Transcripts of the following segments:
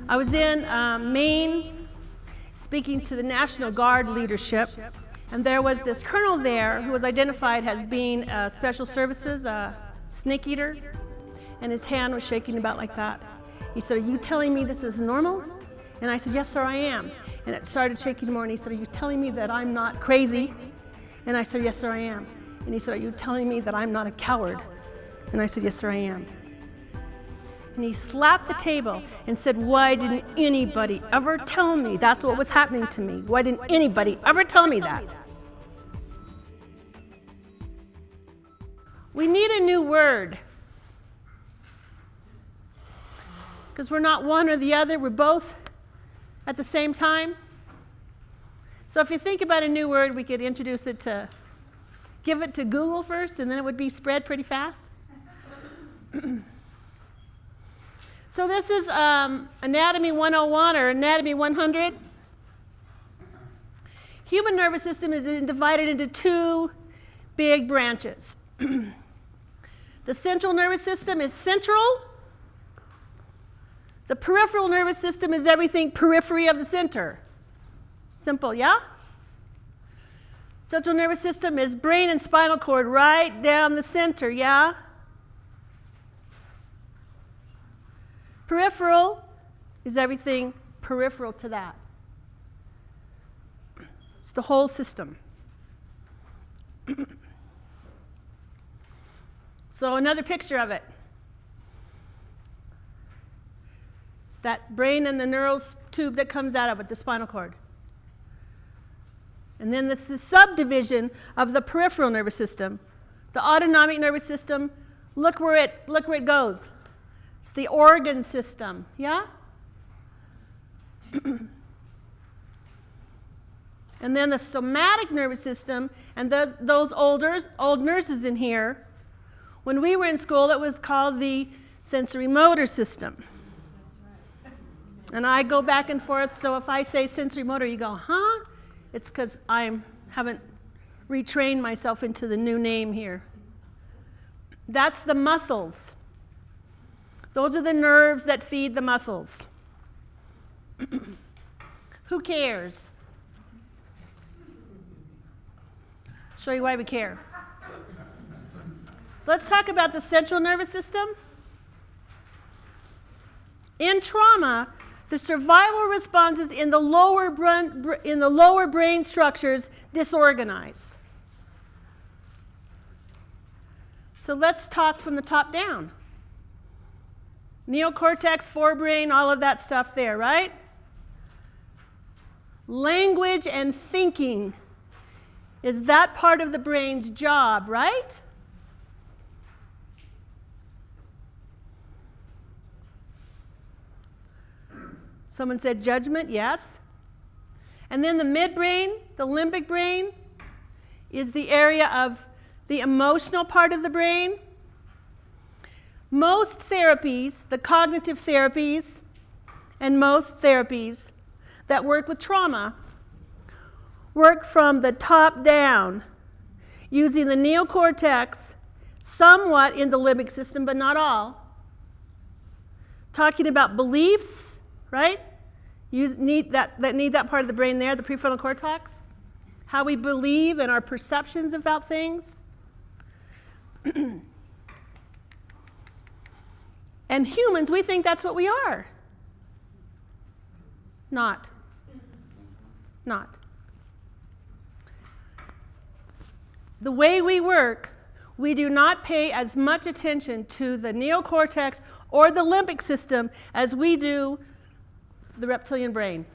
I was in Maine speaking to the National Guard leadership, and there was this colonel there who was identified as being Special Services, a snake eater, and his hand was shaking about like that. He said, "Are you telling me this is normal?" And I said, "Yes, sir, I am." And it started shaking more, and he said, "Are you telling me that I'm not crazy?" And I said, "Yes, sir, I am." And he said, "Are you telling me that I'm not a coward?" And I said, "Yes, sir, I am." And he slapped the table and said, "Why didn't anybody ever tell me that's what was happening to me? Why didn't anybody ever tell me that?" We need a new word. Because we're not one or the other, we're both at the same time. So if you think about a new word, we could introduce it to, give it to Google first, and then it would be spread pretty fast. So this is Anatomy 101 or Anatomy 100. Human nervous system is divided into two big branches. The central nervous system is central. The peripheral nervous system is everything periphery of the center. Simple, yeah? Central nervous system is brain and spinal cord right down the center, yeah? Peripheral is everything peripheral to that. It's the whole system. So another picture of it. It's that brain and the neural tube that comes out of it, the spinal cord. And then this is the subdivision of the peripheral nervous system. The autonomic nervous system, look where it goes. It's the organ system, yeah? And then the somatic nervous system, and those old nurses in here, when we were in school, it was called the sensory motor system. And I go back and forth, so if I say sensory motor, you go, huh? It's because I haven't retrained myself into the new name here. That's the muscles. Those are the nerves that feed the muscles. Who cares? Show you why we care. So let's talk about the central nervous system. In trauma, the survival responses in the lower brain structures disorganize. So let's talk from the top down. Neocortex, forebrain, all of that stuff there, right? Language and thinking is that part of the brain's job, right? Someone said judgment, yes. And then the midbrain, the limbic brain, is the area of the emotional part of the brain. Most therapies, the cognitive therapies, and most therapies that work with trauma work from the top down, using the neocortex somewhat in the limbic system, but not all. Talking about beliefs, right? Need that part of the brain there, the prefrontal cortex. How we believe and our perceptions about things. And humans, we think that's what we are. Not. The way we work, we do not pay as much attention to the neocortex or the limbic system as we do the reptilian brain.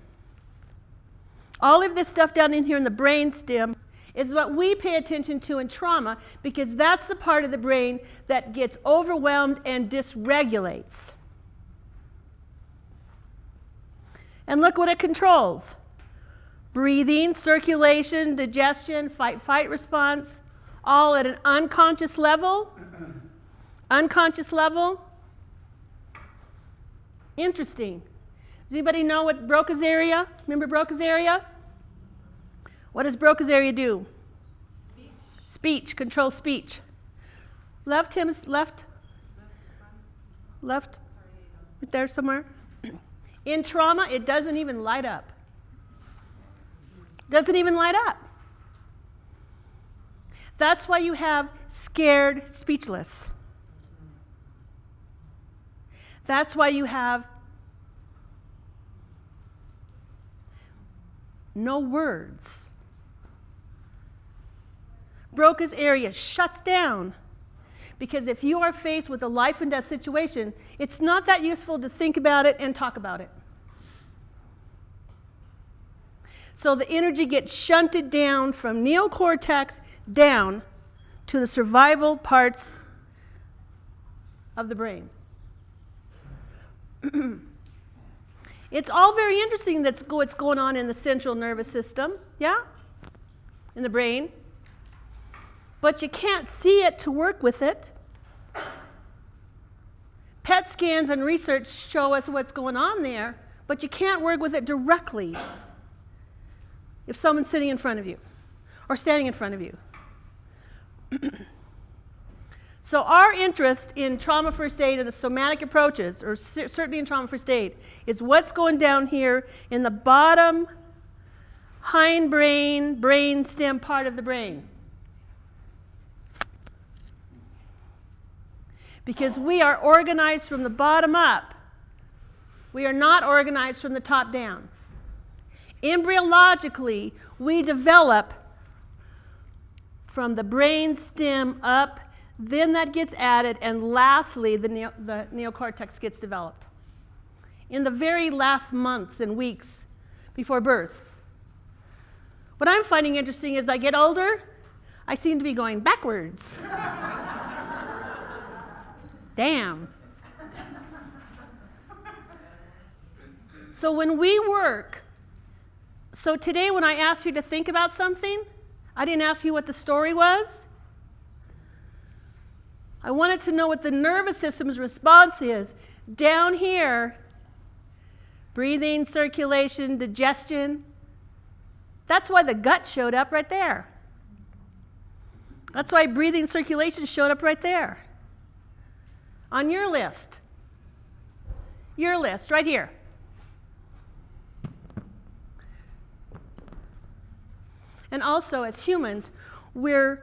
All of this stuff down in here in the brain stem is what we pay attention to in trauma, because that's the part of the brain that gets overwhelmed and dysregulates. And look what it controls. Breathing, circulation, digestion, fight-flight response, all at an unconscious level. Unconscious level. Interesting. Does anybody know what Broca's area? Remember Broca's area? What does Broca's area do? Speech, control speech. Left, right there somewhere. In trauma, it doesn't even light up. Doesn't even light up. That's why you have scared speechless. That's why you have no words. Broca's area shuts down because if you are faced with a life and death situation, it's not that useful to think about it and talk about it. So the energy gets shunted down from neocortex down to the survival parts of the brain. It's all very interesting that's what's going on in the central nervous system, yeah? In the brain. But you can't see it to work with it. PET scans and research show us what's going on there, but you can't work with it directly if someone's sitting in front of you or standing in front of you. So our interest in trauma first aid and the somatic approaches, or certainly in trauma first aid, is what's going down here in the bottom hindbrain, brain stem part of the brain. Because we are organized from the bottom up. We are not organized from the top down. Embryologically, we develop from the brain stem up, then that gets added, and lastly, the neocortex gets developed. In the very last months and weeks before birth. What I'm finding interesting is as I get older, I seem to be going backwards. Damn. So when we work, so today when I asked you to think about something, I didn't ask you what the story was. I wanted to know what the nervous system's response is. Down here, breathing, circulation, digestion. That's why the gut showed up right there. That's why breathing, circulation showed up right there. On your list. Your list, right here. And also, as humans, we're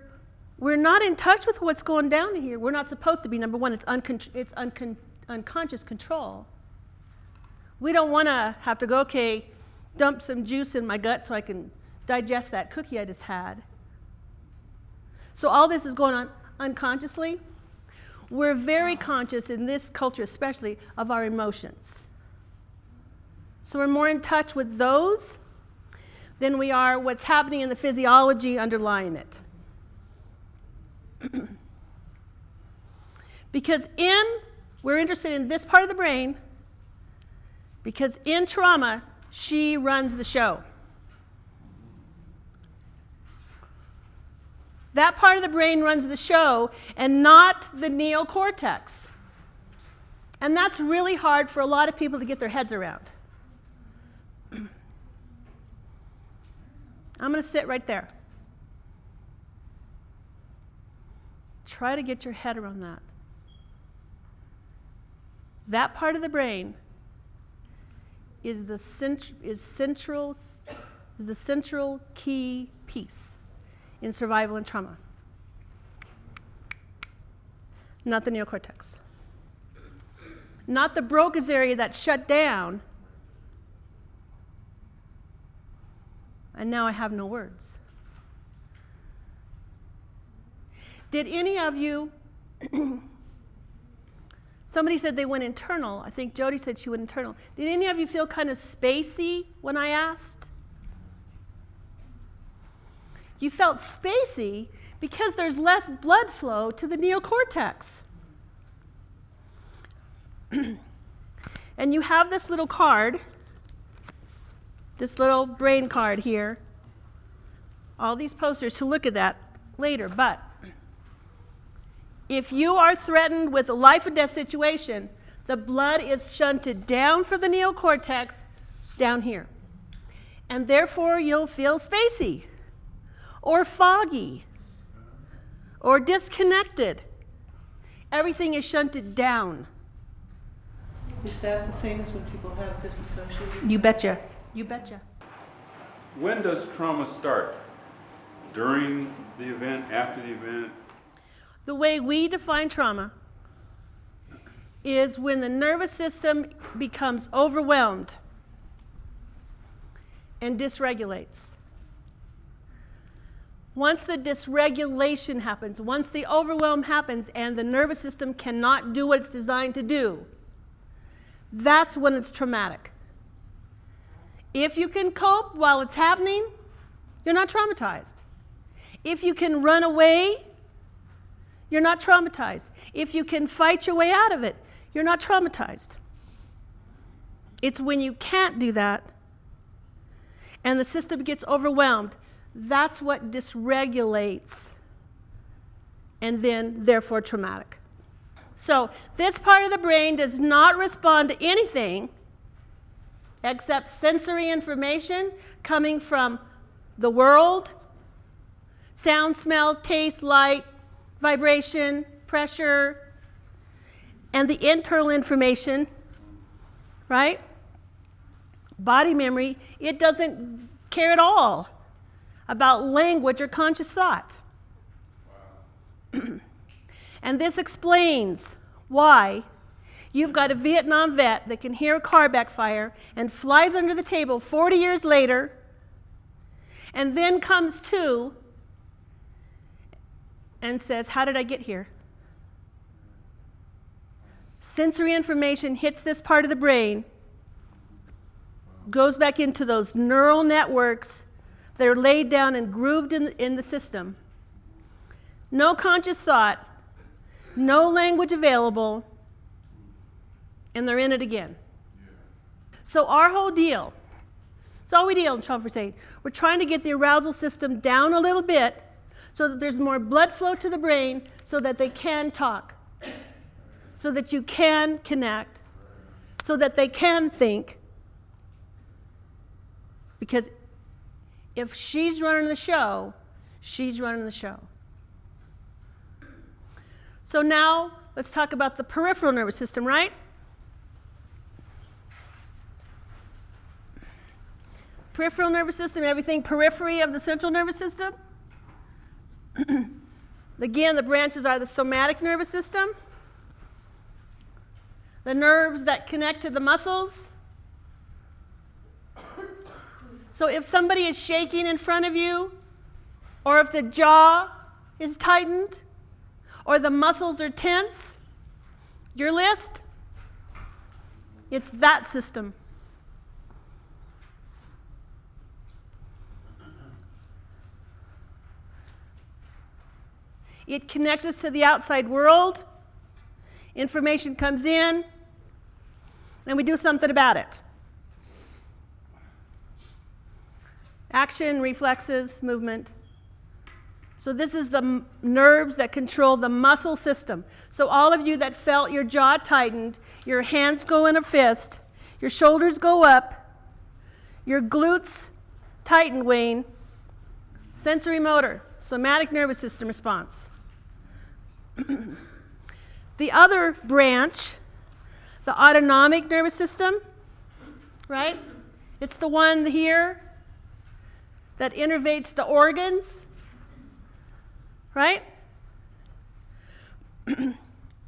not in touch with what's going down here. We're not supposed to be. Number one, it's unconscious control. We don't want to have to go, okay, dump some juice in my gut so I can digest that cookie I just had. So all this is going on unconsciously. We're very conscious, in this culture especially, of our emotions. So we're more in touch with those than we are what's happening in the physiology underlying it. Because we're interested in this part of the brain, because in trauma, she runs the show. That part of the brain runs the show and not the neocortex. And that's really hard for a lot of people to get their heads around. I'm going to sit right there. Try to get your head around that. That part of the brain is the central key piece in survival and trauma, not the neocortex. Not the Broca's area that's shut down, and now I have no words. Did any of you, somebody said they went internal. I think Jody said she went internal. Did any of you feel kind of spacey when I asked? You felt spacey because there's less blood flow to the neocortex. And you have this little card, this little brain card here, all these posters to look at that later, but if you are threatened with a life or death situation, the blood is shunted down for the neocortex down here. And therefore you'll feel spacey or foggy or disconnected. Everything is shunted down. Is that the same as when people have disassociated? You betcha. You betcha. When does trauma start? During the event, after the event? The way we define trauma is when the nervous system becomes overwhelmed and dysregulates. Once the dysregulation happens, once the overwhelm happens and the nervous system cannot do what it's designed to do, that's when it's traumatic. If you can cope while it's happening, you're not traumatized. If you can run away, you're not traumatized. If you can fight your way out of it, you're not traumatized. It's when you can't do that and the system gets overwhelmed, that's what dysregulates and then therefore traumatic. So this part of the brain does not respond to anything except sensory information coming from the world, sound, smell, taste, light, vibration, pressure, and the internal information, right? Body memory, it doesn't care at all about language or conscious thought. And this explains why you've got a Vietnam vet that can hear a car backfire and flies under the table 40 years later and then comes to and says, how did I get here? Sensory information hits this part of the brain, goes back into those neural networks that are laid down and grooved in the system. No conscious thought, no language available, and they're in it again. So our whole deal, it's all we deal in trauma first aid. We're trying to get the arousal system down a little bit so that there's more blood flow to the brain so that they can talk, so that you can connect, so that they can think. Because if she's running the show, she's running the show. So now let's talk about the peripheral nervous system, right? Peripheral nervous system, everything periphery of the central nervous system. Again, the branches are the somatic nervous system, the nerves that connect to the muscles. So if somebody is shaking in front of you, or if the jaw is tightened, or the muscles are tense, your list, it's that system. It connects us to the outside world. Information comes in, and we do something about it. Action, reflexes, movement. So this is the nerves that control the muscle system. So all of you that felt your jaw tightened, your hands go in a fist, your shoulders go up, your glutes tighten, Wayne. Sensory motor, somatic nervous system response. The other branch, the autonomic nervous system, right? It's the one here that innervates the organs, right?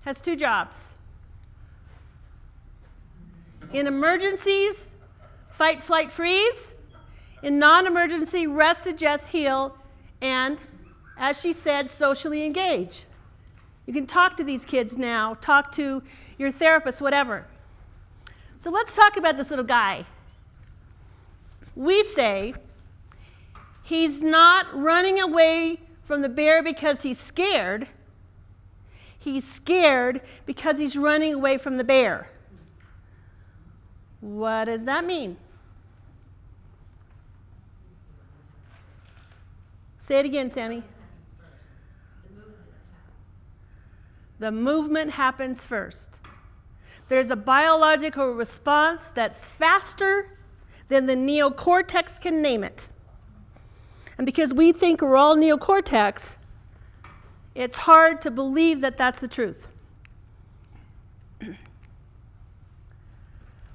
Has two jobs. In emergencies, fight, flight, freeze. In non-emergency, rest, adjust, heal, and, as she said, socially engage. You can talk to these kids now, talk to your therapist, whatever. So let's talk about this little guy. We say he's not running away from the bear because he's scared. He's scared because he's running away from the bear. What does that mean? Say it again, Sammy. The movement happens first. There's a biological response that's faster than the neocortex can name it. And because we think we're all neocortex, it's hard to believe that that's the truth.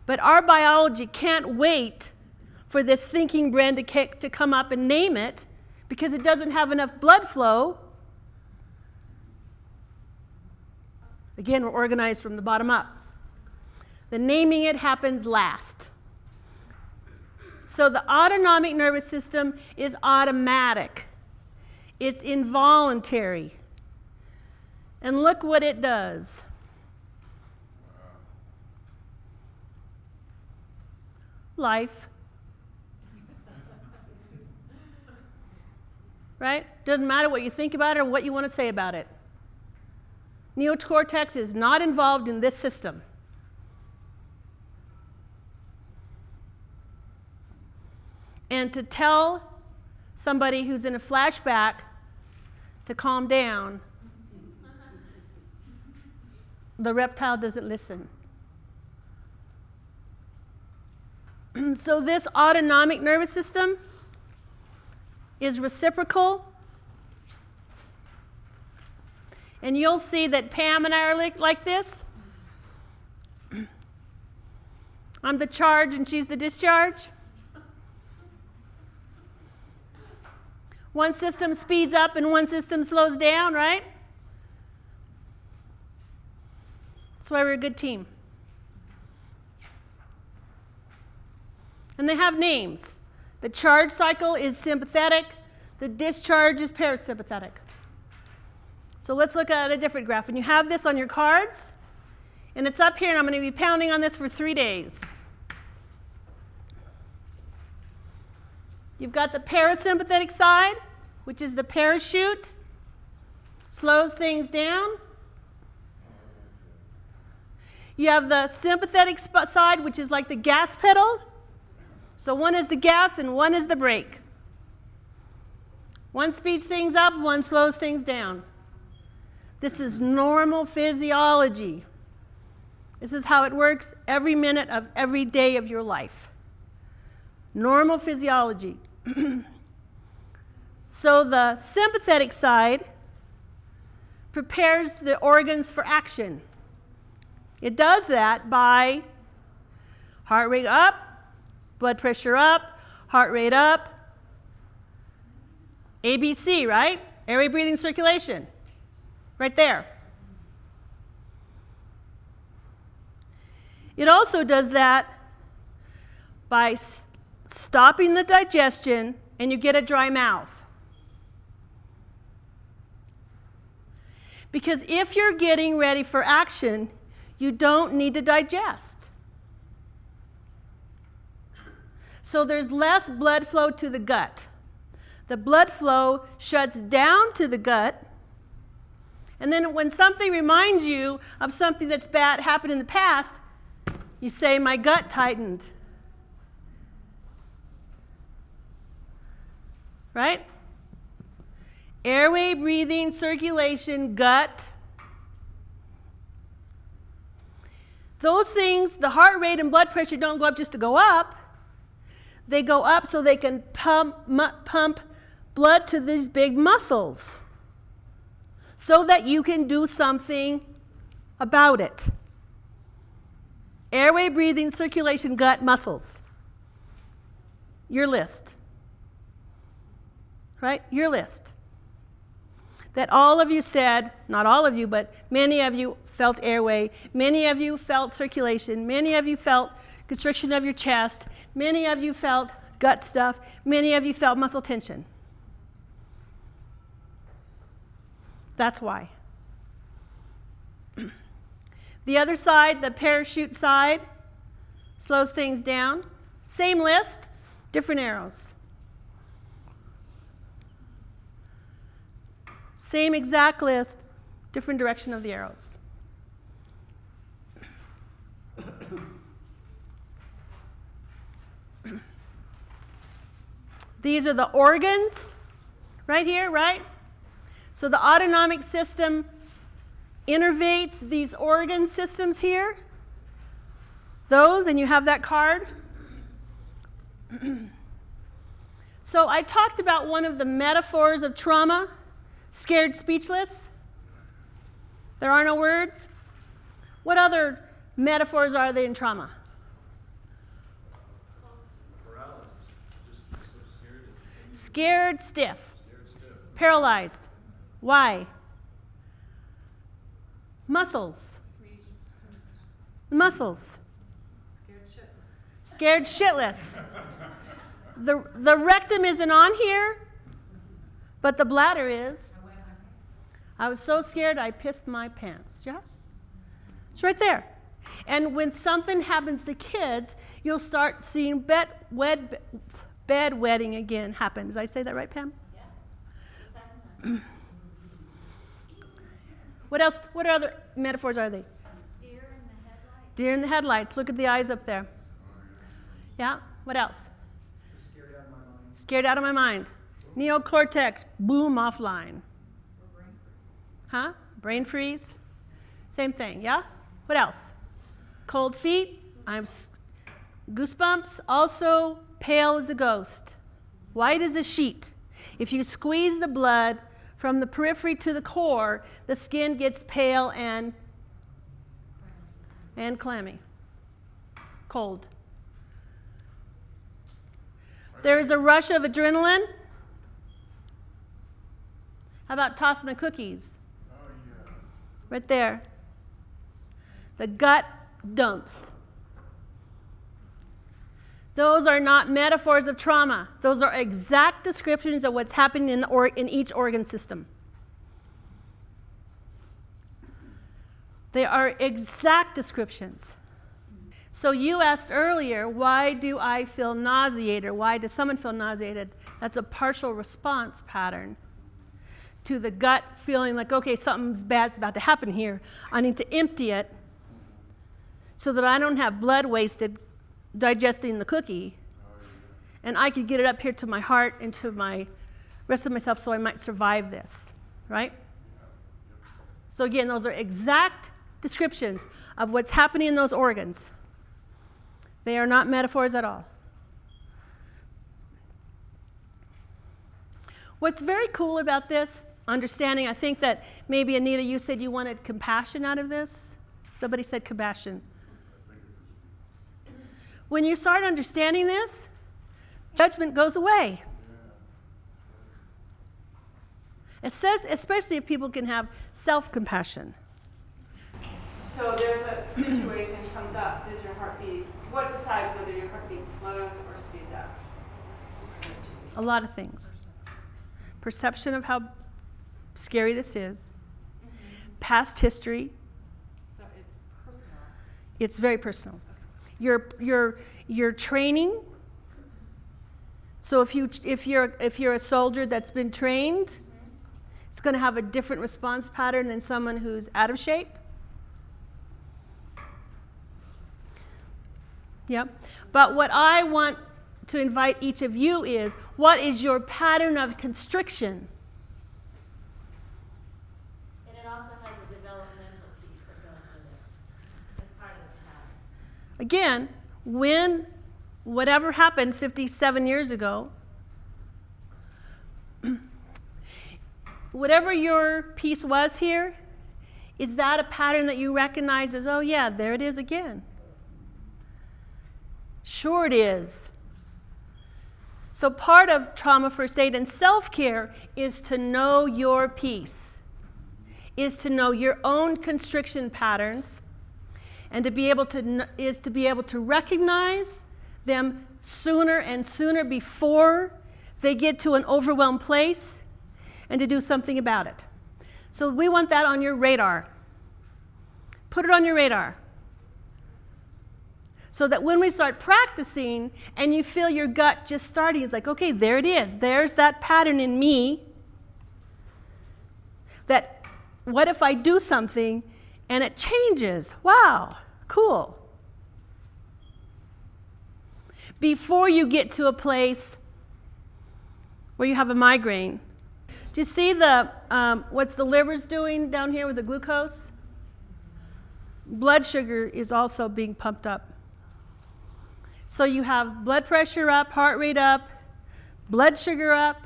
But our biology can't wait for this thinking brain to come up and name it because it doesn't have enough blood flow. Again, we're organized from the bottom up. The naming it happens last. So the autonomic nervous system is automatic. It's involuntary. And look what it does. Life. Right? Doesn't matter what you think about it or what you want to say about it. Neocortex is not involved in this system. And to tell somebody who's in a flashback to calm down, the reptile doesn't listen. So this autonomic nervous system is reciprocal. And you'll see that Pam and I are like this. I'm the charge and she's the discharge. One system speeds up and one system slows down, right? That's why we're a good team. And they have names. The charge cycle is sympathetic. The discharge is parasympathetic. So let's look at a different graph. And you have this on your cards. And it's up here, and I'm going to be pounding on this for 3 days. You've got the parasympathetic side, which is the parachute. Slows things down. You have the sympathetic side, which is like the gas pedal. So one is the gas and one is the brake. One speeds things up, one slows things down. This is normal physiology. This is how it works every minute of every day of your life. Normal physiology. So the sympathetic side prepares the organs for action. It does that by heart rate up, blood pressure up, heart rate up, ABC, right? Airway, breathing, circulation. Right there. It also does that by stopping the digestion, and you get a dry mouth. Because if you're getting ready for action, you don't need to digest. So there's less blood flow to the gut. The blood flow shuts down to the gut. And then when something reminds you of something that's bad happened in the past, you say, my gut tightened. Right? Airway, breathing, circulation, gut. Those things, the heart rate and blood pressure don't go up just to go up. They go up so they can pump blood to these big muscles so that you can do something about it. Airway, breathing, circulation, gut, muscles. Your list. Right? Your list. That all of you said, not all of you, but many of you felt airway, many of you felt circulation, many of you felt constriction of your chest, many of you felt gut stuff, many of you felt muscle tension. That's why. The other side, the parachute side, slows things down. Same list, different arrows. Same exact list, different direction of the arrows. These are the organs right here, right? So the autonomic system innervates these organ systems here. Those, and you have that card. So I talked about one of the metaphors of trauma, scared speechless. There are no words. What other metaphors are there in trauma? Scared stiff. Paralyzed. Why? Muscles. Muscles. Scared shitless. The rectum isn't on here, but the bladder is. I was so scared I pissed my pants. Yeah? It's right there. And when something happens to kids, you'll start seeing bedwetting again happen. Did I say that right, Pam? Yeah. The second time. What else? What other metaphors are they? Deer in the headlights. Deer in the headlights. Look at the eyes up there. Yeah? What else? Scared out of my mind. Scared out of my mind. Neocortex, boom, offline. Huh? Brain freeze. Same thing, yeah? What else? Cold feet. Goosebumps. Also, pale as a ghost. White as a sheet. If you squeeze the blood from the periphery to the core, the skin gets pale and clammy. Cold. There is a rush of adrenaline. How about toss my cookies? Oh, yeah. Right there. The gut dumps. Those are not metaphors of trauma. Those are exact descriptions of what's happening in each organ system. They are exact descriptions. So you asked earlier, why do I feel nauseated, or why does someone feel nauseated? That's a partial response pattern to the gut feeling like, okay, something's bad's about to happen here. I need to empty it so that I don't have blood wasted digesting the cookie. And I could get it up here to my heart and to my rest of myself so I might survive this, right? So again, those are exact descriptions of what's happening in those organs. They are not metaphors at all. What's very cool about this understanding, I think that maybe Anita, you said you wanted compassion out of this. Somebody said compassion. When you start understanding this, judgment goes away. It says, especially if people can have self-compassion. So there's a situation comes up, does your heart beat, what decides whether your heartbeat slows or speeds up? A lot of things. Perception of how scary this is. Past history. So it's personal. It's very personal. Your training. So if you're a soldier that's been trained, it's going to have a different response pattern than someone who's out of shape. Yep. But what I want to invite each of you is, what is your pattern of constriction? And it also has a developmental piece that goes with it as part of the pattern. Again, when whatever happened 57 years ago, whatever your piece was here, is that a pattern that you recognize as, oh yeah, there it is again? Sure it is. So part of trauma first aid and self-care is to know your piece, is to know your own constriction patterns, and to be able to recognize them sooner and sooner before they get to an overwhelmed place, and to do something about it. So we want that on your radar. Put it on your radar. So that when we start practicing and you feel your gut just starting, it's like, okay, there it is. There's that pattern in me that, what if I do something and it changes? Wow, cool. Before you get to a place where you have a migraine. Do you see what's the liver's doing down here with the glucose? Blood sugar is also being pumped up. So you have blood pressure up, heart rate up, blood sugar up,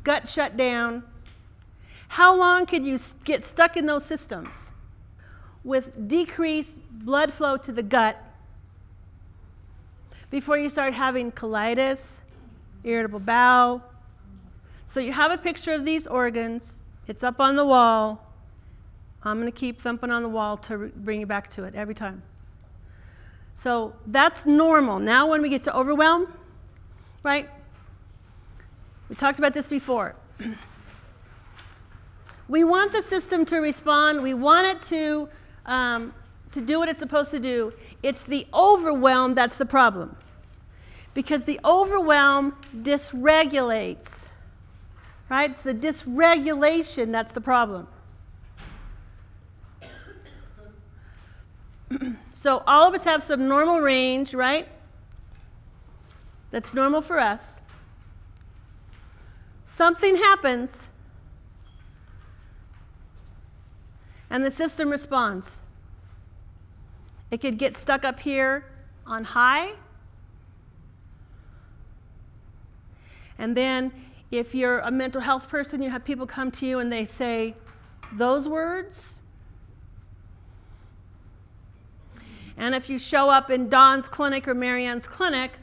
gut shut down. How long can you get stuck in those systems with decreased blood flow to the gut before you start having colitis, irritable bowel, So you have a picture of these organs. It's up on the wall. I'm going to keep thumping on the wall to bring you back to it every time. So that's normal. Now when we get to overwhelm, right? We talked about this before. We want the system to respond. We want it to do what it's supposed to do. It's the overwhelm that's the problem. Because the overwhelm dysregulates. Right? It's the dysregulation that's the problem. So all of us have some normal range, right? That's normal for us. Something happens, and the system responds. It could get stuck up here on high, and then if you're a mental health person, you have people come to you and they say those words. And if you show up in Dawn's clinic or Marianne's clinic,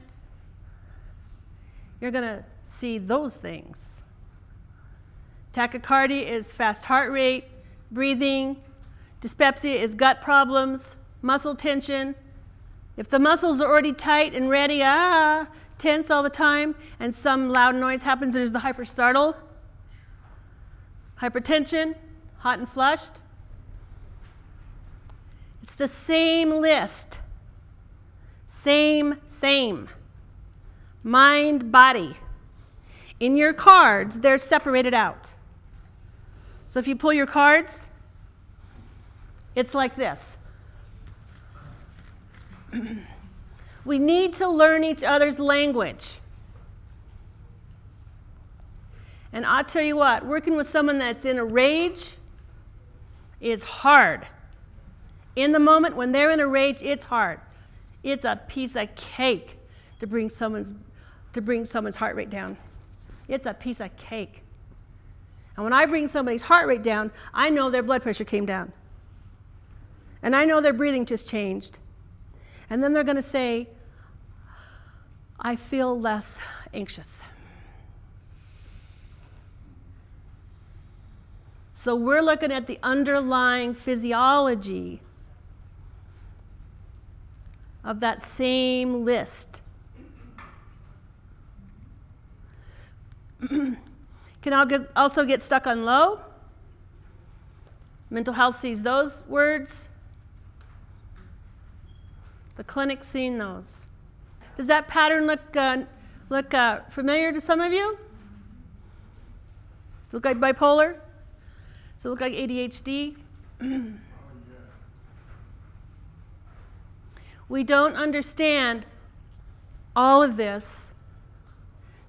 you're going to see those things. Tachycardia is fast heart rate, breathing. Dyspepsia is gut problems, muscle tension. If the muscles are already tight and ready, tense all the time, and some loud noise happens, there's the hyperstartle. Hypertension, hot and flushed. It's the same list. Same. Mind, body. In your cards, they're separated out. So if you pull your cards, it's like this. We need to learn each other's language. And I'll tell you what, working with someone that's in a rage is hard. In the moment when they're in a rage, it's hard. It's a piece of cake to bring someone's heart rate down. It's a piece of cake. And when I bring somebody's heart rate down, I know their blood pressure came down. And I know their breathing just changed. And then they're going to say, I feel less anxious. So we're looking at the underlying physiology of that same list. Can also get stuck on low. Mental health sees those words. The clinic's seen those. Does that pattern look familiar to some of you? Does it look like bipolar? Does it look like ADHD? We don't understand all of this,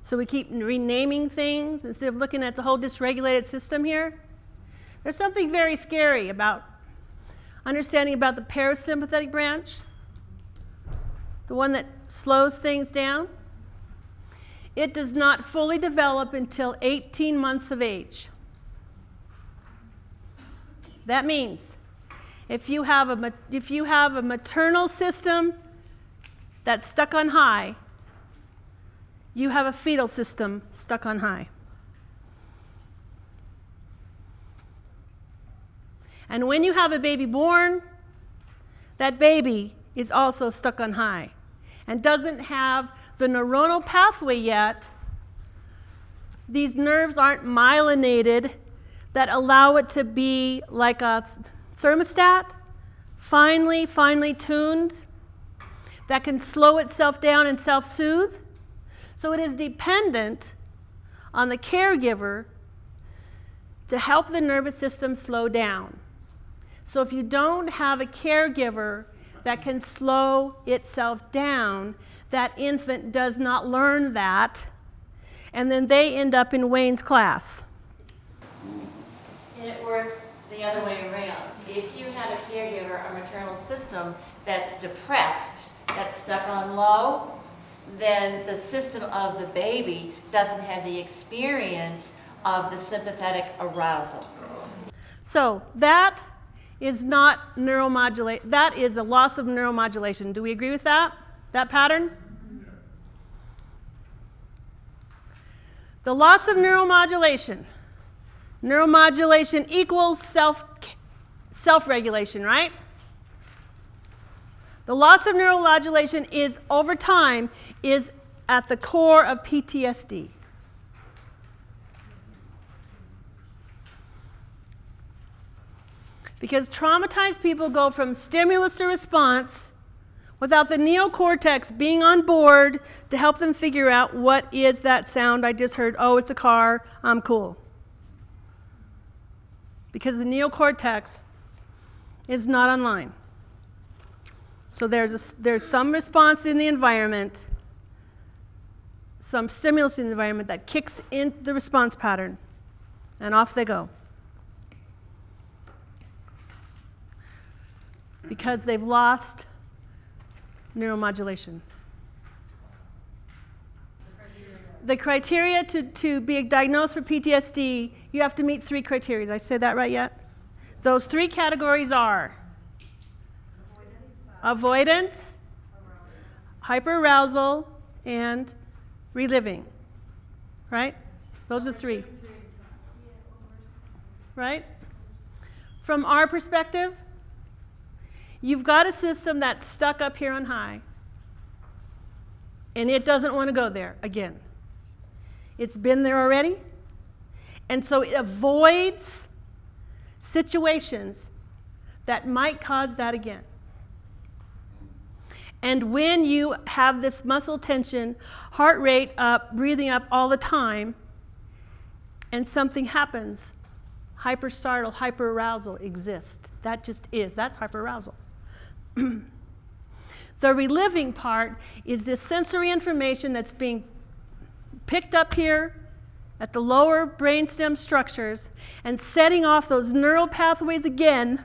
so we keep renaming things instead of looking at the whole dysregulated system here. There's something very scary about understanding about the parasympathetic branch, the one that slows things down. It does not fully develop until 18 months of age. That means if you have a maternal system that's stuck on high, you have a fetal system stuck on high. And when you have a baby born, that baby is also stuck on high and doesn't have the neuronal pathway yet. These nerves aren't myelinated that allow it to be like a thermostat, finely tuned, that can slow itself down and self-soothe. So it is dependent on the caregiver to help the nervous system slow down. So if you don't have a caregiver that can slow itself down, that infant does not learn that, and then they end up in Wayne's class. And it works the other way around. If you have a caregiver, a maternal system that's depressed, that's stuck on low, then the system of the baby doesn't have the experience of the sympathetic arousal. So that is not neuromodulation. That is a loss of neuromodulation. Do we agree with that? That pattern? The loss of neuromodulation. Neuromodulation equals self-regulation, right? The loss of neuromodulation is, over time, is at the core of PTSD. Because traumatized people go from stimulus to response without the neocortex being on board to help them figure out what is that sound I just heard. Oh, it's a car. I'm cool. Because the neocortex is not online. So there's some response in the environment, some stimulus in the environment that kicks in the response pattern, and off they go. Because they've lost neuromodulation. The criteria to be diagnosed for PTSD, you have to meet 3 criteria. Did I say that right yet? Those 3 categories are avoidance, hyperarousal, and reliving. Right? Those are 3. Right? From our perspective, you've got a system that's stuck up here on high, and it doesn't want to go there again. It's been there already, and so it avoids situations that might cause that again. And when you have this muscle tension, heart rate up, breathing up all the time, and something happens, hyperstartle, hyperarousal exists. That just is. That's hyperarousal. The reliving part is this sensory information that's being picked up here at the lower brainstem structures and setting off those neural pathways again.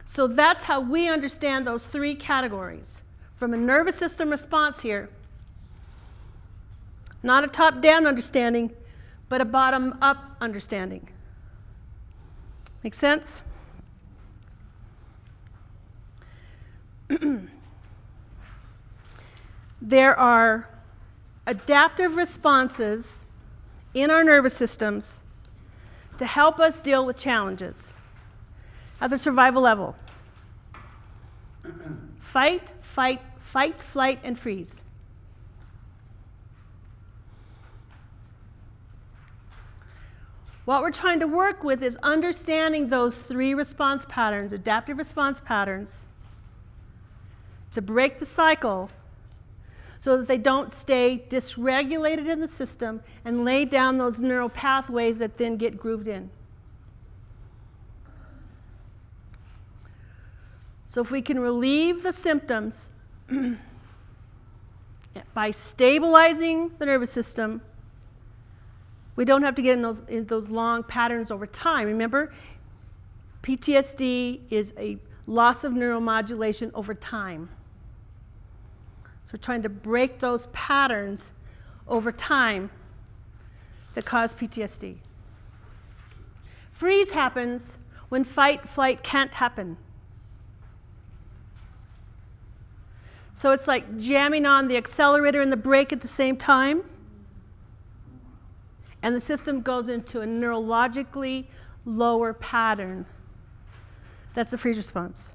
So that's how we understand those 3 categories. From a nervous system response here, not a top-down understanding, but a bottom-up understanding. Make sense? There are adaptive responses in our nervous systems to help us deal with challenges at the survival level. Fight, flight, and freeze. What we're trying to work with is understanding those 3 response patterns, adaptive response patterns, to break the cycle so that they don't stay dysregulated in the system and lay down those neural pathways that then get grooved in. So if we can relieve the symptoms by stabilizing the nervous system, we don't have to get in those long patterns over time. Remember, PTSD is a loss of neuromodulation over time. So we're trying to break those patterns over time that cause PTSD. Freeze happens when fight, flight can't happen. So it's like jamming on the accelerator and the brake at the same time, and the system goes into a neurologically lower pattern. That's the freeze response.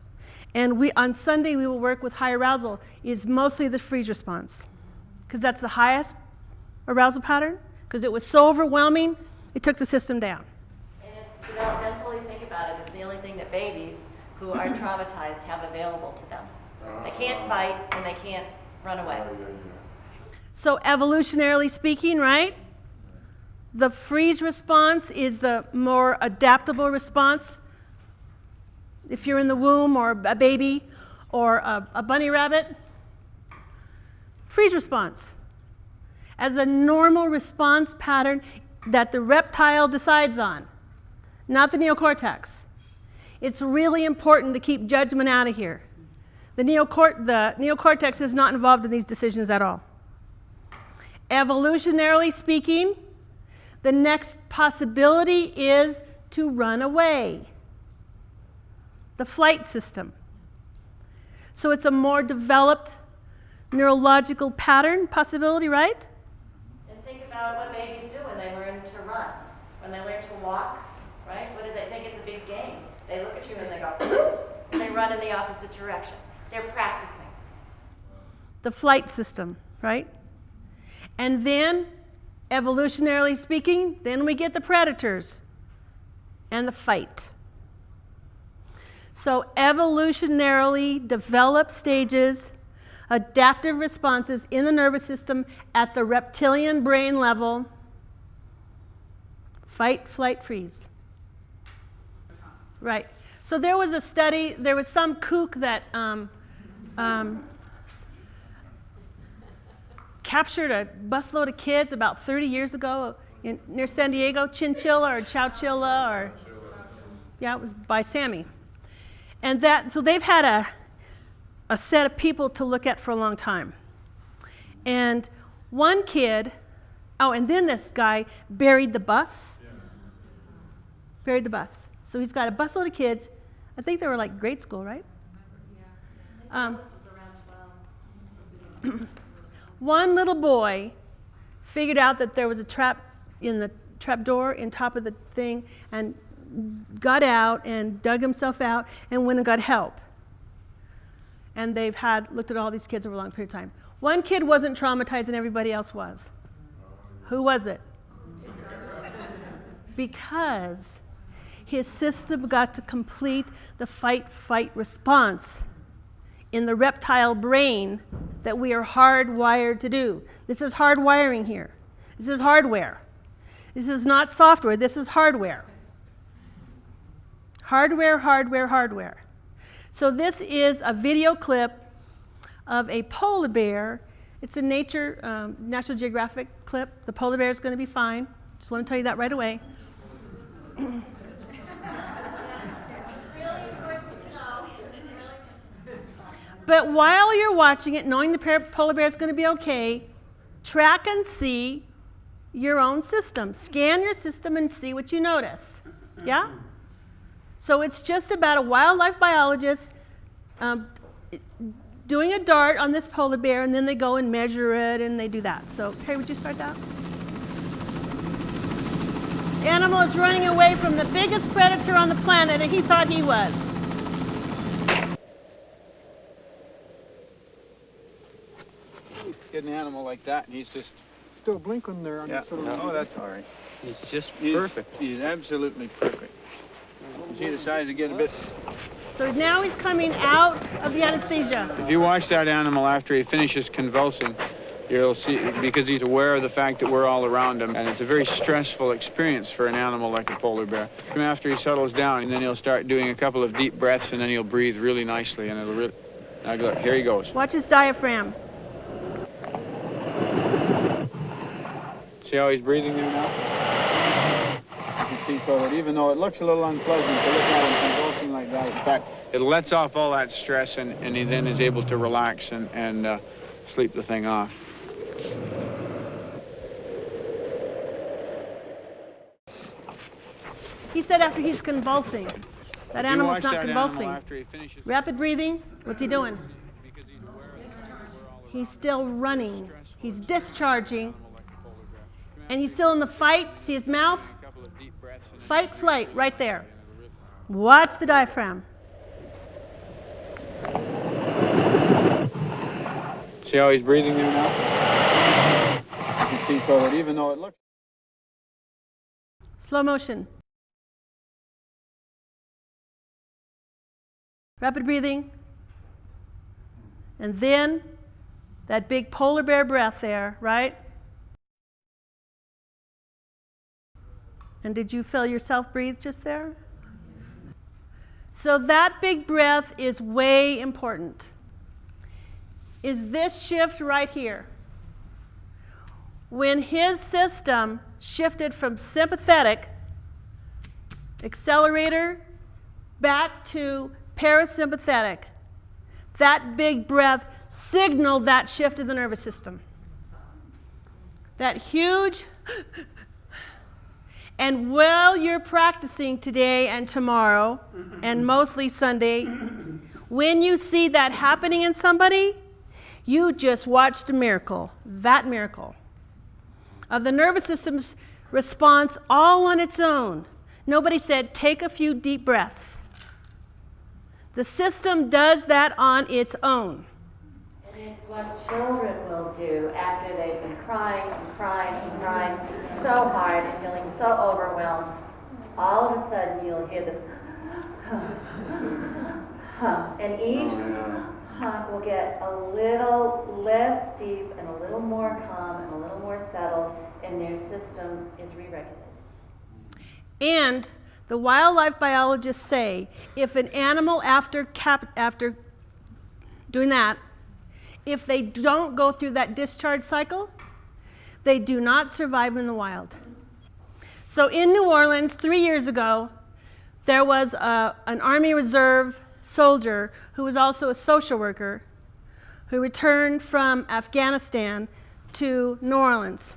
And on Sunday, we will work with high arousal, is mostly the freeze response, because that's the highest arousal pattern, because it was so overwhelming, it took the system down. And it's developmentally, think about it, it's the only thing that babies who are traumatized have available to them. They can't fight and they can't run away. So evolutionarily speaking, right? The freeze response is the more adaptable response. If you're in the womb or a baby or a bunny rabbit, freeze response as a normal response pattern that the reptile decides on, not the neocortex. It's really important to keep judgment out of here. The neocortex is not involved in these decisions at all. Evolutionarily speaking, the next possibility is to run away. The flight system. So it's a more developed neurological pattern possibility, right? And think about what babies do when they learn to run, when they learn to walk, right? What do they think? It's a big game. They look at you and they go, and they run in the opposite direction. They're practicing. The flight system, right? And then, evolutionarily speaking, then we get the predators and the fight. So evolutionarily developed stages, adaptive responses in the nervous system at the reptilian brain level. Fight, flight, freeze. Right. So there was a study, there was some kook that captured a busload of kids about 30 years ago near San Diego, Chinchilla or Chowchilla, or yeah, it was by Sammy. And so they've had a set of people to look at for a long time. And one kid, and then this guy buried the bus. Buried the bus. So he's got a busload of kids. I think they were like grade school, right? One little boy figured out that there was a trap in the trap door in top of the thing and got out and dug himself out and went and got help. And they've looked at all these kids over a long period of time. One kid wasn't traumatized and everybody else was. Who was it? Because his system got to complete the fight-fight response in the reptile brain that we are hardwired to do. This is hardwiring here. This is hardware. This is not software. This is hardware. Hardware, hardware, hardware. So this is a video clip of a polar bear. It's a National Geographic clip. The polar bear is going to be fine. Just want to tell you that right away. But while you're watching it, knowing the polar bear is going to be okay, track and see your own system. Scan your system and see what you notice. Yeah? So it's just about a wildlife biologist doing a dart on this polar bear, and then they go and measure it, and they do that. So, Harry, would you start that? This animal is running away from the biggest predator on the planet, and he thought he was. Get an animal like that, and he's just... Still blinking there on Yeah, this little... no, that's all right. It's just He's perfect. He's absolutely perfect. You see the size of get a bit... So now he's coming out of the anesthesia. If you watch that animal after he finishes convulsing, you'll see, because he's aware of the fact that we're all around him, and it's a very stressful experience for an animal like a polar bear. After he settles down, and then he'll start doing a couple of deep breaths, and then he'll breathe really nicely, and it'll really... Now look, here he goes. Watch his diaphragm. See how he's breathing there now? You can see, so that even though it looks a little unpleasant to look at him convulsing like that, in fact, it lets off all that stress, and he then is able to relax and sleep the thing off. He said after he's convulsing. That animal's not convulsing. After he finishes, Rapid breathing. What's he doing? because he's aware of the fact that we're all He's still running. He's discharging. And he's still in the fight. See his mouth? a couple of deep breaths, and Fight, flight, right there. Watch the diaphragm. see how he's breathing there now? You can see, so that even though it looks... Slow motion. Rapid breathing. And then that big polar bear breath there, right? And did you feel yourself breathe just there? So that big breath is way important. Is this shift right here. When his system shifted from sympathetic, accelerator, back to parasympathetic, that big breath signaled that shift in the nervous system. That huge... And while you're practicing today and tomorrow, and mostly Sunday, when you see that happening in somebody, You just watched a miracle, that miracle, of the nervous system's response all on its own. Nobody said, take a few deep breaths. The system does that on its own. And it's what children will do after they've been crying and crying and crying so hard and feeling so overwhelmed. All of a sudden you'll hear this, and each will get a little less deep and a little more calm and a little more settled, and their system is re-regulated. And the wildlife biologists say if an animal after doing that, if they don't go through that discharge cycle, they do not survive in the wild. So in New Orleans 3 years ago, there was an Army Reserve soldier who was also a social worker who returned from Afghanistan to New Orleans.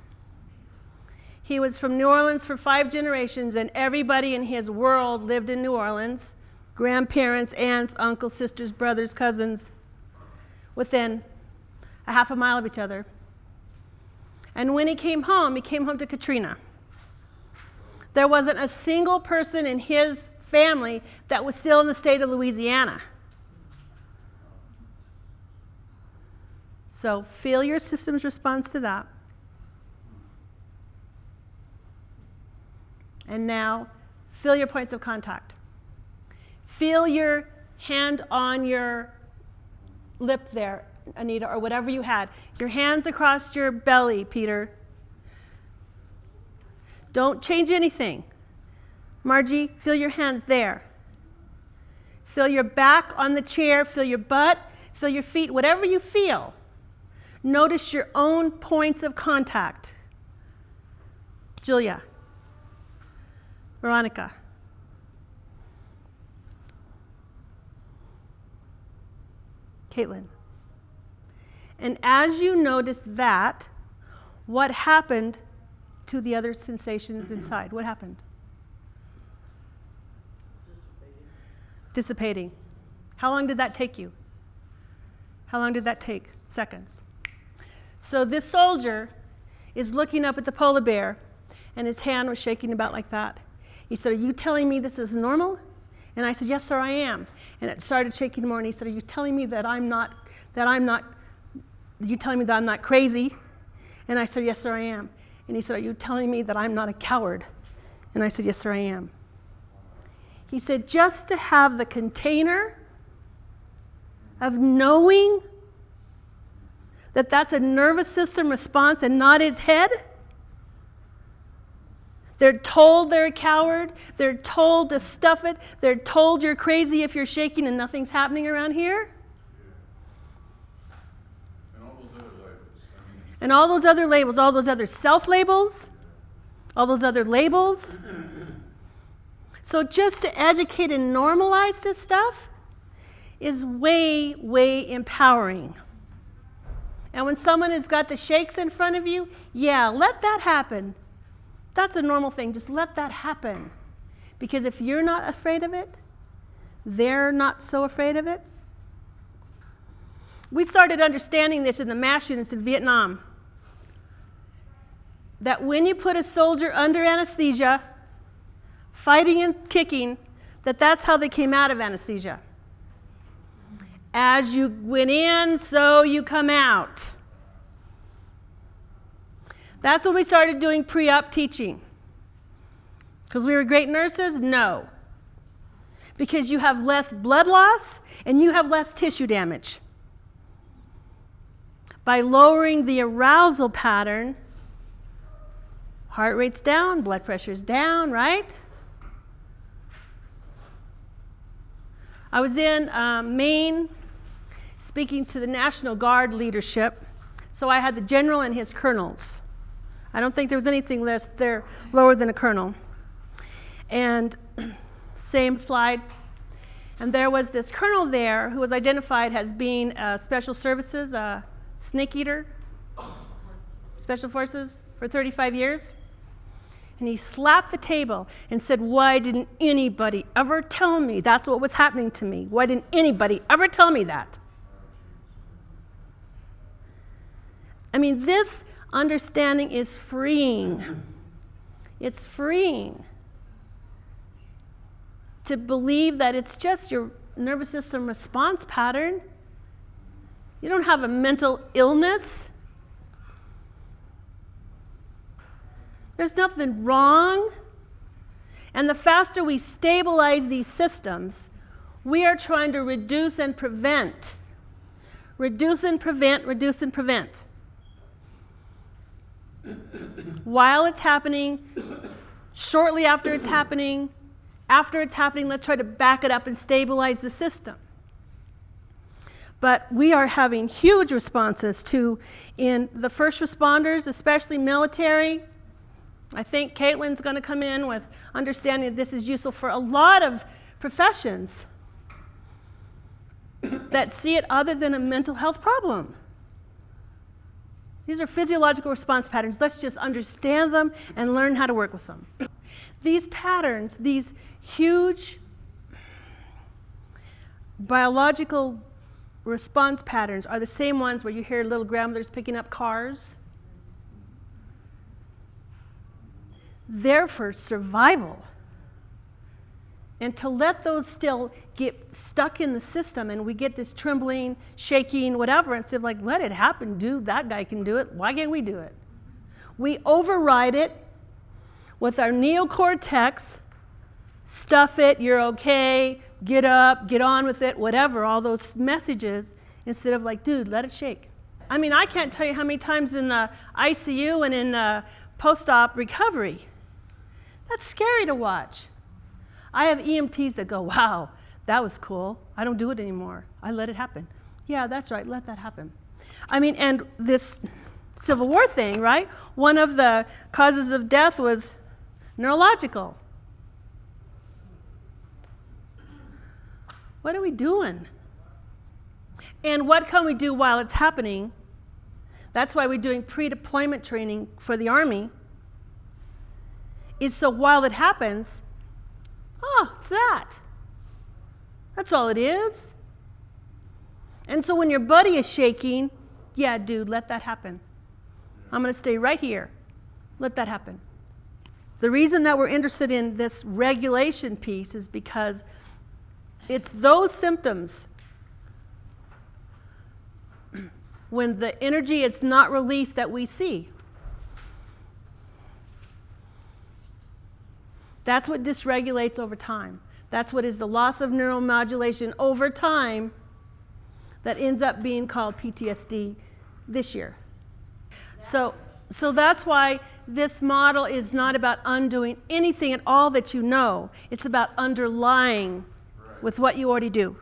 He was from New Orleans for 5 generations, and everybody in his world lived in New Orleans. Grandparents, aunts, uncles, sisters, brothers, cousins, within a half a mile of each other. And when he came home to Katrina. There wasn't a single person in his family that was still in the state of Louisiana. So feel your system's response to that. And now, feel your points of contact. Feel your hand on your lip there, Anita, or whatever you had. Your hands across your belly, Peter. Don't change anything. Margie, feel your hands there. Feel your back on the chair, feel your butt, feel your feet, whatever you feel. Notice your own points of contact. Julia. Veronica. Caitlin. And as you notice that, what happened to the other sensations inside? What happened? Dissipating. How long did that take you? How long did that take? Seconds. So this soldier is looking up at the polar bear, and his hand was shaking about like that. He said, "Are you telling me this is normal?" And I said, "Yes, sir, I am." And it started shaking more, and he said, "Are you telling me that I'm not crazy?" And I said, "Yes, sir, I am." And he said, "Are you telling me that I'm not a coward?" And I said, "Yes, sir, I am." He said, just to have the container of knowing that that's a nervous system response and not his head. They're told they're a coward. They're told to stuff it. They're told you're crazy if you're shaking and nothing's happening around here. And all those other labels, all those other self-labels, all those other labels. So just to educate and normalize this stuff is way, way empowering. And when someone has got the shakes in front of you, yeah, let that happen. That's a normal thing. Just let that happen. Because if you're not afraid of it, they're not so afraid of it. We started understanding this in the mass units in Vietnam. That when you put a soldier under anesthesia, fighting and kicking, that's how they came out of anesthesia. As you went in, so you come out. That's when we started doing pre-op teaching. Because we were great nurses? No. Because you have less blood loss and you have less tissue damage. By lowering the arousal pattern, heart rate's down, blood pressure's down, right? I was in Maine speaking to the National Guard leadership, so I had the general and his colonels. I don't think there was anything less there lower than a colonel. And same slide. And there was this colonel there who was identified as being special services, snake eater, special forces for 35 years. And he slapped the table and said, "Why didn't anybody ever tell me that's what was happening to me? Why didn't anybody ever tell me that?" I mean, this understanding is freeing. It's freeing to believe that it's just your nervous system response pattern. You don't have a mental illness. There's nothing wrong. And the faster we stabilize these systems, we are trying to reduce and prevent. Reduce and prevent, reduce and prevent. While it's happening, shortly after it's happening, let's try to back it up and stabilize the system. But we are having huge responses in the first responders, especially military. I think Caitlin's going to come in with understanding that this is useful for a lot of professions that see it other than a mental health problem. These are physiological response patterns. Let's just understand them and learn how to work with them. These patterns, these huge biological response patterns are the same ones where you hear little grandmothers picking up cars. They're for survival. And to let those still get stuck in the system and we get this trembling, shaking, whatever, instead of like, let it happen, dude, that guy can do it, why can't we do it? We override it with our neocortex, stuff it, you're okay, get up, get on with it, whatever, all those messages, instead of like, dude, let it shake. I mean, I can't tell you how many times in the ICU and in post-op recovery, that's scary to watch. I have EMTs that go, wow, that was cool. I don't do it anymore. I let it happen. Yeah, that's right, let that happen. I mean, and this Civil War thing, right? One of the causes of death was neurological. What are we doing? And what can we do while it's happening? That's why we're doing pre-deployment training for the Army, is so while it happens, it's that. That's all it is. And so when your buddy is shaking, yeah, dude, let that happen. I'm going to stay right here. Let that happen. The reason that we're interested in this regulation piece is because it's those symptoms when the energy is not released that we see. That's what dysregulates over time. That's what is the loss of neuromodulation over time that ends up being called PTSD this year. So that's why this model is not about undoing anything at all that you know. It's about underlying with what you already do.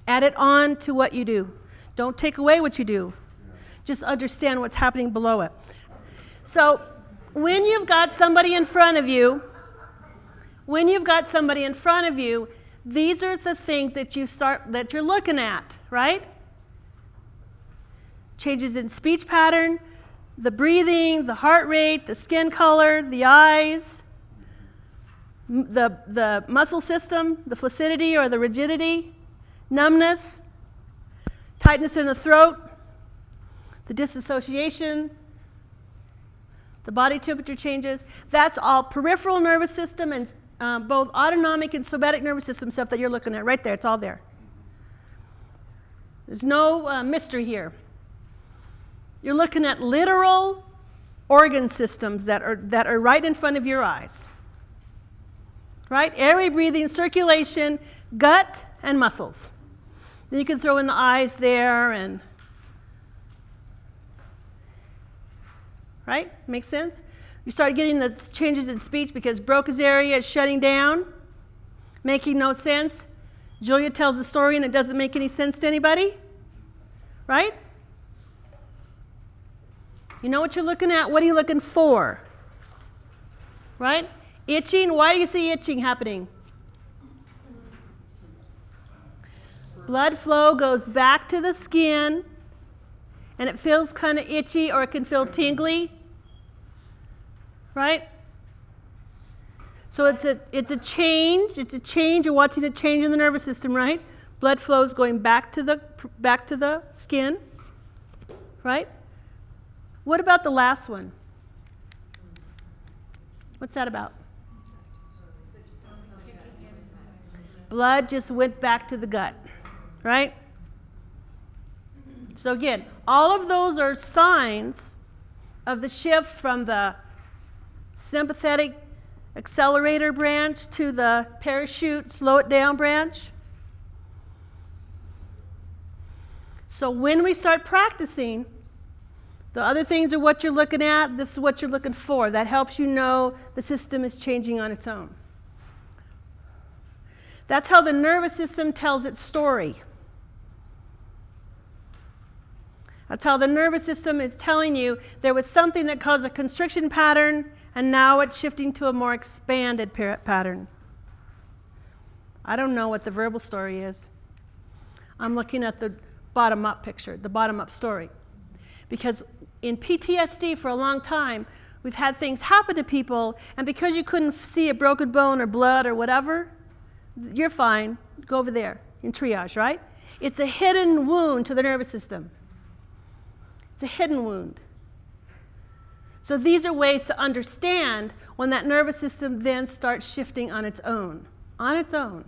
Add it on to what you do. Don't take away what you do. Just understand what's happening below it. So when you've got somebody in front of you, these are the things that you're looking at, right? Changes in speech pattern, the breathing, the heart rate, the skin color, the eyes, the muscle system, the flaccidity or the rigidity, numbness, tightness in the throat, the disassociation, the body temperature changes. That's all peripheral nervous system and both autonomic and somatic nervous system stuff that you're looking at right there. It's all there. There's no mystery here. You're looking at literal organ systems that are right in front of your eyes. Right? Airway, breathing, circulation, gut, and muscles. Then you can throw in the eyes there and right? Makes sense? You start getting the changes in speech because Broca's area is shutting down, making no sense. Julia tells the story and it doesn't make any sense to anybody, right? You know what you're looking at? What are you looking for? Right? Itching, why do you see itching happening? Blood flow goes back to the skin and it feels kind of itchy or it can feel tingly, right? So it's a change. You're watching a change in the nervous system, right? Blood flow is going back to the skin, right? What about the last one? What's that about? Blood just went back to the gut, right? So again, all of those are signs of the shift from the sympathetic accelerator branch to the parachute slow it down branch. So when we start practicing, the other things are what you're looking at, this is what you're looking for. That helps you know the system is changing on its own. That's how the nervous system tells its story. That's how the nervous system is telling you there was something that caused a constriction pattern, and now it's shifting to a more expanded pattern. I don't know what the verbal story is. I'm looking at the bottom-up picture, the bottom-up story. Because in PTSD for a long time, we've had things happen to people, and because you couldn't see a broken bone or blood or whatever, you're fine. Go over there in triage, right? It's a hidden wound to the nervous system. It's a hidden wound. So these are ways to understand when that nervous system then starts shifting on its own. On its own.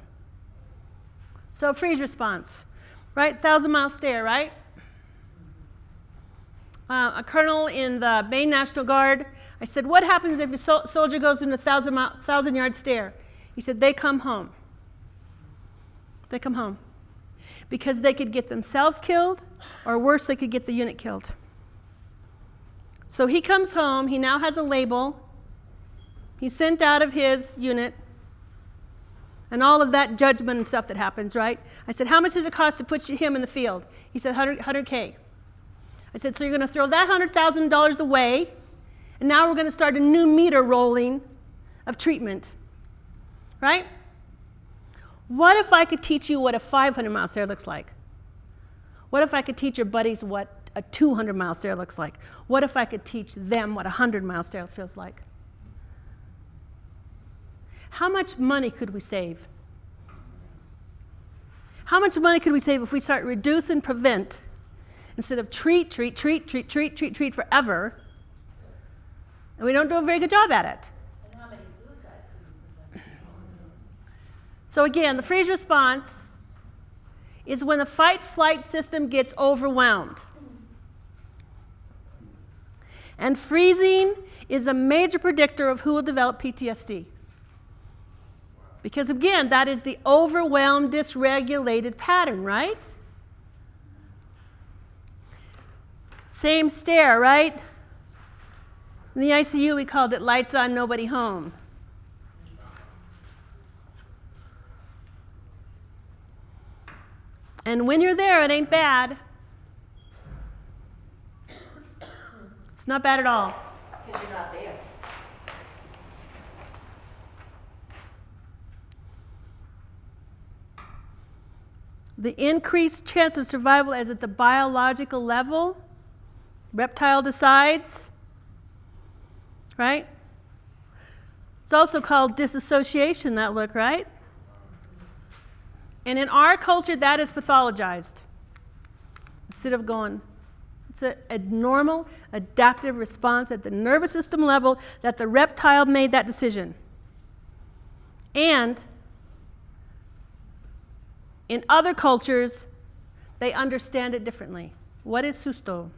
So freeze response, right? 1,000-mile stare, right? A colonel in the Maine National Guard, I said, what happens if a soldier goes into a 1,000-yard stare? He said, they come home. They come home. Because they could get themselves killed, or worse, they could get the unit killed. So he comes home, he now has a label, he's sent out of his unit, and all of that judgment and stuff that happens, right? I said, how much does it cost to put him in the field? He said, 100K. I said, so you're going to throw that $100,000 away, and now we're going to start a new meter rolling of treatment, right? What if I could teach you what a 500-mile stare looks like? What if I could teach your buddies what a 200-mile stare looks like? What if I could teach them what a 100-mile stare feels like? How much money could we save? How much money could we save if we start reduce and prevent instead of treat forever, and we don't do a very good job at it? And how many suicides could you prevent? So again, the freeze response is when the fight-flight system gets overwhelmed. And freezing is a major predictor of who will develop PTSD. Because again, that is the overwhelmed, dysregulated pattern, right? Same stare, right? In the ICU, we called it lights on, nobody home. And when you're there, it ain't bad. It's not bad at all. Because you're not there. The increased chance of survival is at the biological level. Reptile decides, right? It's also called disassociation, that look, right? And in our culture, that is pathologized. Instead of going, it's a normal adaptive response at the nervous system level that the reptile made that decision. And in other cultures, they understand it differently. What is susto?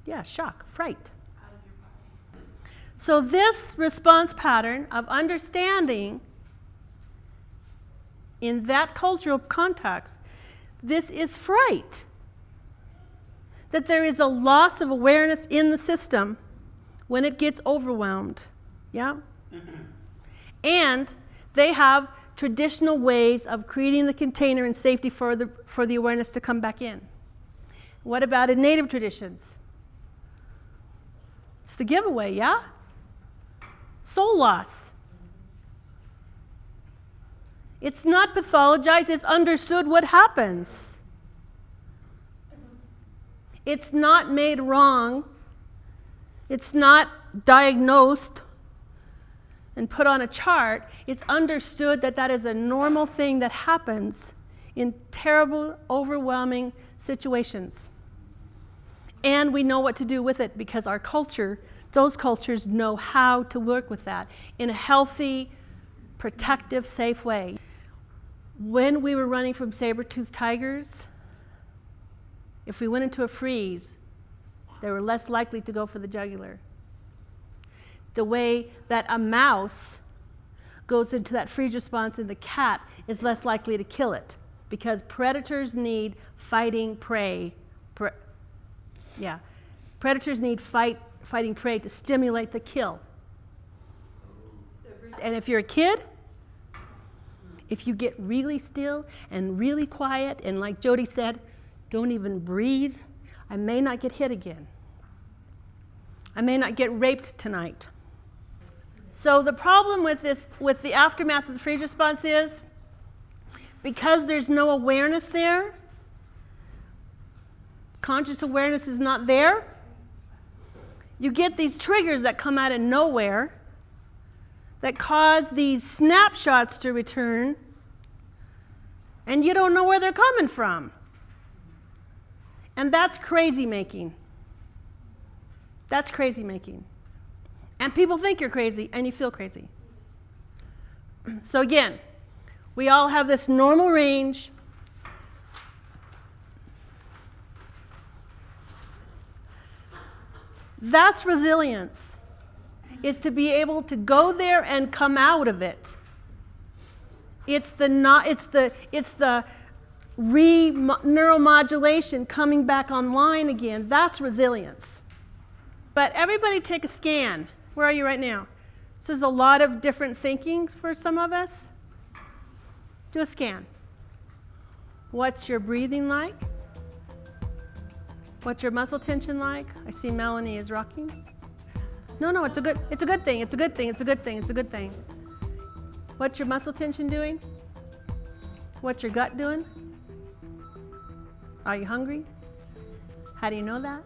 Yeah, shock, fright. So this response pattern of understanding in that cultural context, this is fright. That there is a loss of awareness in the system when it gets overwhelmed. Yeah? And they have traditional ways of creating the container and safety for the awareness to come back in. What about in native traditions? It's the giveaway, yeah? Soul loss. It's not pathologized, it's understood what happens. It's not made wrong. It's not diagnosed and put on a chart. It's understood that that is a normal thing that happens in terrible, overwhelming situations. And we know what to do with it because our culture, those cultures know how to work with that in a healthy, protective, safe way. When we were running from saber-toothed tigers, if we went into a freeze, they were less likely to go for the jugular. The way that a mouse goes into that freeze response in the cat is less likely to kill it because predators need fighting prey. Predators need fighting prey to stimulate the kill. And if you're a kid, if you get really still and really quiet, and like Jody said, don't even breathe, I may not get hit again. I may not get raped tonight. So the problem with this, with the aftermath of the freeze response is, because there's no awareness there, conscious awareness is not there, you get these triggers that come out of nowhere that cause these snapshots to return, and you don't know where they're coming from. And that's crazy making. That's crazy making. And people think you're crazy, and you feel crazy. So again, we all have this normal range. That's resilience, is to be able to go there and come out of it. It's the neuromodulation coming back online again. That's resilience. But everybody take a scan. Where are you right now? This is a lot of different thinking for some of us. Do a scan. What's your breathing like? What's your muscle tension like? I see Melanie is rocking. No, it's a good thing. It's a good thing. It's a good thing. It's a good thing. What's your muscle tension doing? What's your gut doing? Are you hungry? How do you know that?